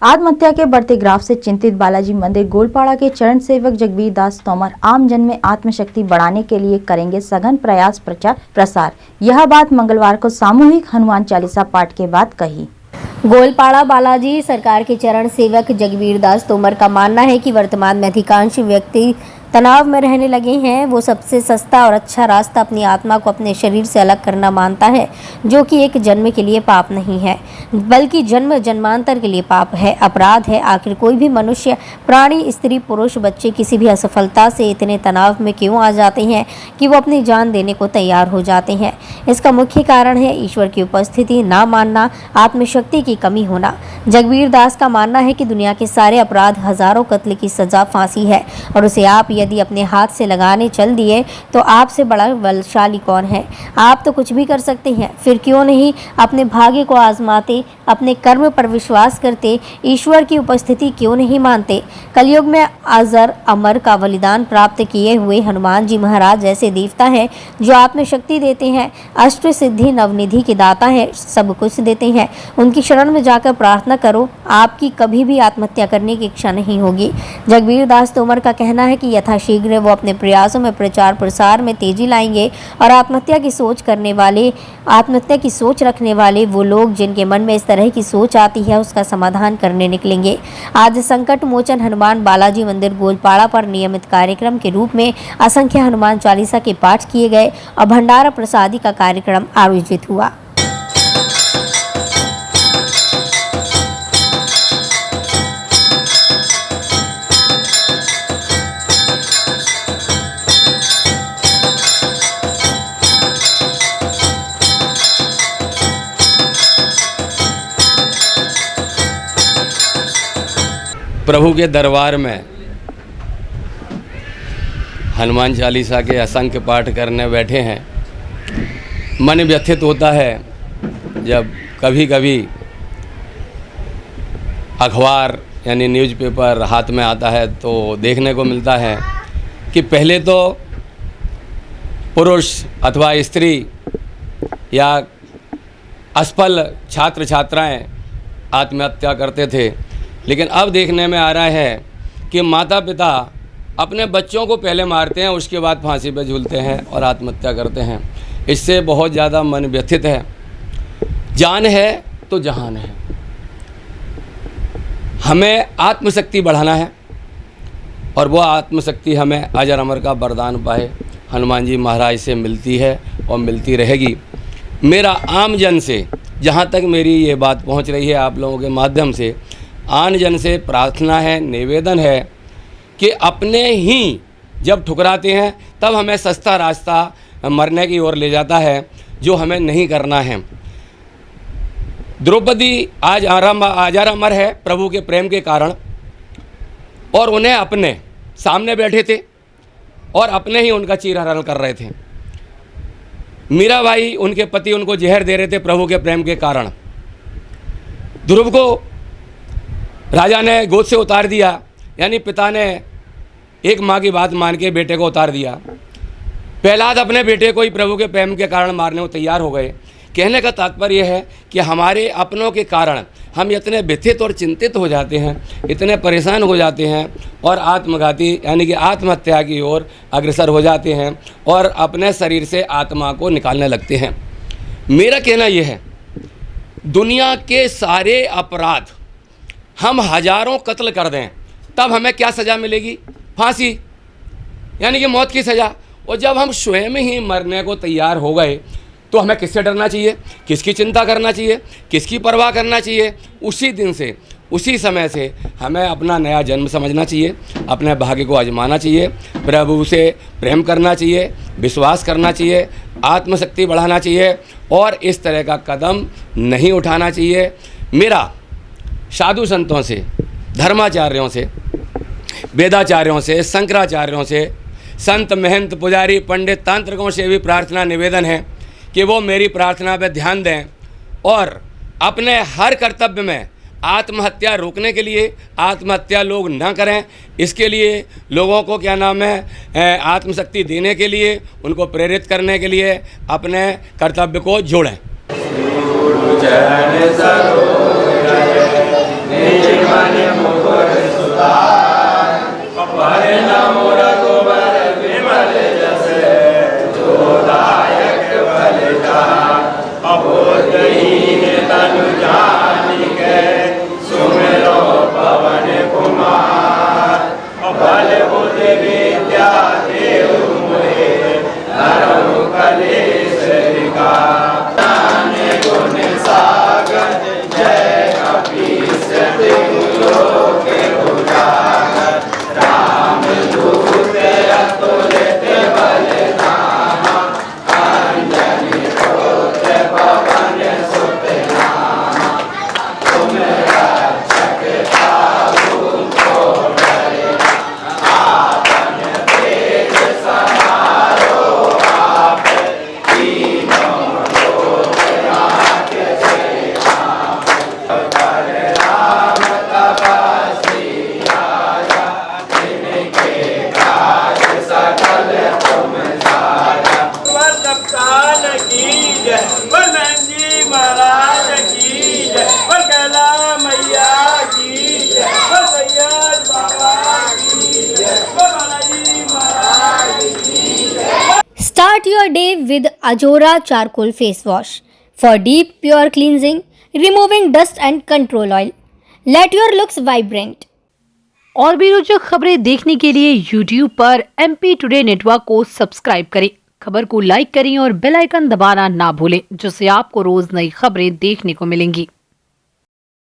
आत्महत्या के बढ़ते ग्राफ से चिंतित बालाजी मंदिर गोलपाड़ा के चरण सेवक जगबीर दास तोमर आम जन में आत्मशक्ति बढ़ाने के लिए करेंगे सघन प्रयास प्रचार प्रसार। यह बात मंगलवार को सामूहिक हनुमान चालीसा पाठ के बाद कही। गोलपाड़ा बालाजी सरकार के चरण सेवक जगबीर दास तोमर का मानना है कि वर्तमान में अधिकांश व्यक्ति तनाव में रहने लगे हैं। वो सबसे सस्ता और अच्छा रास्ता अपनी आत्मा को अपने शरीर से अलग करना मानता है, जो कि एक जन्म के लिए पाप नहीं है बल्कि जन्म जन्मांतर के लिए पाप है, अपराध है। आखिर कोई भी मनुष्य, प्राणी, स्त्री, पुरुष, बच्चे किसी भी असफलता से इतने तनाव में क्यों आ जाते हैं कि वो अपनी जान देने को तैयार हो जाते हैं। इसका मुख्य कारण है ईश्वर की उपस्थिति ना मानना, आत्मशक्ति की कमी होना। जगबीर दास का मानना है कि दुनिया के सारे अपराध, हजारों कत्ल की सजा फांसी है और उसे आप यदि अपने हाथ से लगाने चल दिए तो आपसे बड़ा बलशाली कौन है। आप तो कुछ भी कर सकते हैं, फिर क्यों नहीं अपने भाग्य को आजमाते, अपने कर्म पर विश्वास करते, ईश्वर की उपस्थिति क्यों नहीं मानते। कलयुग में अजर अमर का बलिदान प्राप्त किए हुए हनुमान जी महाराज जैसे देवता हैं जो आत्मशक्ति देते हैं, अष्ट सिद्धि नवनिधि के दाता है, सब कुछ देते हैं। उनकी शरण में जाकर प्रार्थना करो, आपकी कभी भी आत्महत्या करने की इच्छा नहीं होगी। जगबीर दास तोमर का कहना है कि यथाशीघ्र वो अपने प्रयासों में प्रचार प्रसार में तेजी लाएंगे और आत्महत्या की सोच रखने वाले वो लोग जिनके मन में इस तरह की सोच आती है उसका समाधान करने निकलेंगे। आज संकट मोचन हनुमान बालाजी मंदिर गोलपाड़ा पर नियमित कार्यक्रम के रूप में असंख्य हनुमान चालीसा के पाठ किए गए और भंडारा प्रसादी का कार्यक्रम आयोजित हुआ। प्रभु के दरबार में हनुमान चालीसा के असंख्य पाठ करने बैठे हैं। मन व्यथित होता है जब कभी कभी अखबार यानी न्यूज़पेपर हाथ में आता है तो देखने को मिलता है कि पहले तो पुरुष अथवा स्त्री या असफल छात्र छात्राएं आत्महत्या करते थे, लेकिन अब देखने में आ रहा है कि माता पिता अपने बच्चों को पहले मारते हैं, उसके बाद फांसी पर झूलते हैं और आत्महत्या करते हैं। इससे बहुत ज़्यादा मन व्यथित है। जान है तो जहान है। हमें आत्मशक्ति बढ़ाना है और वो आत्मशक्ति हमें अजर अमर का वरदान पाए हनुमान जी महाराज से मिलती है और मिलती रहेगी। मेरा आम जन से, जहाँ तक मेरी ये बात पहुँच रही है आप लोगों के माध्यम से, आन जन से प्रार्थना है, निवेदन है कि अपने ही जब ठुकराते हैं तब हमें सस्ता रास्ता मरने की ओर ले जाता है, जो हमें नहीं करना है। द्रौपदी आज आजार अमर है प्रभु के प्रेम के कारण, और उन्हें अपने सामने बैठे थे और अपने ही उनका चीरहरण कर रहे थे। मीरा बाई, उनके पति, उनको जहर दे रहे थे प्रभु के प्रेम के कारण। ध्रुव को राजा ने गोद से उतार दिया, यानी पिता ने एक माँ की बात मान के बेटे को उतार दिया। प्रहलाद अपने बेटे को ही प्रभु के प्रेम के कारण मारने को तैयार हो गए। कहने का तात्पर्य है कि हमारे अपनों के कारण हम इतने व्यथित और चिंतित हो जाते हैं, इतने परेशान हो जाते हैं और आत्मघाती यानी कि आत्महत्या की ओर अग्रसर हो जाते हैं और अपने शरीर से आत्मा को निकालने लगते हैं। मेरा कहना यह है, दुनिया के सारे अपराध हम हजारों कत्ल कर दें तब हमें क्या सज़ा मिलेगी? फांसी, यानी कि मौत की सज़ा। और जब हम स्वयं ही मरने को तैयार हो गए तो हमें किससे डरना चाहिए, किसकी चिंता करना चाहिए, किसकी परवाह करना चाहिए? उसी दिन से, उसी समय से हमें अपना नया जन्म समझना चाहिए, अपने भाग्य को आजमाना चाहिए, प्रभु से प्रेम करना चाहिए, विश्वास करना चाहिए, आत्मशक्ति बढ़ाना चाहिए और इस तरह का कदम नहीं उठाना चाहिए। मेरा साधु संतों से, धर्माचार्यों से, वेदाचार्यों से, शंकराचार्यों से, संत महंत पुजारी पंडित तांत्रिकों से भी प्रार्थना निवेदन है कि वो मेरी प्रार्थना पर ध्यान दें और अपने हर कर्तव्य में आत्महत्या रोकने के लिए, आत्महत्या लोग ना करें, इसके लिए लोगों को क्या नाम है आत्मशक्ति देने के लिए, उनको प्रेरित करने के लिए अपने कर्तव्य को जोड़ें। Start your day with Ajora Charcoal Face Wash for deep, pure cleansing, removing dust and control oil. Let your looks vibrant. और भी रोचक खबरें देखने के लिए YouTube पर MP टुडे नेटवर्क को सब्सक्राइब करें, खबर को लाइक करें और बेल आइकन दबाना ना भूलें, जिससे आपको रोज नई खबरें देखने को मिलेंगी।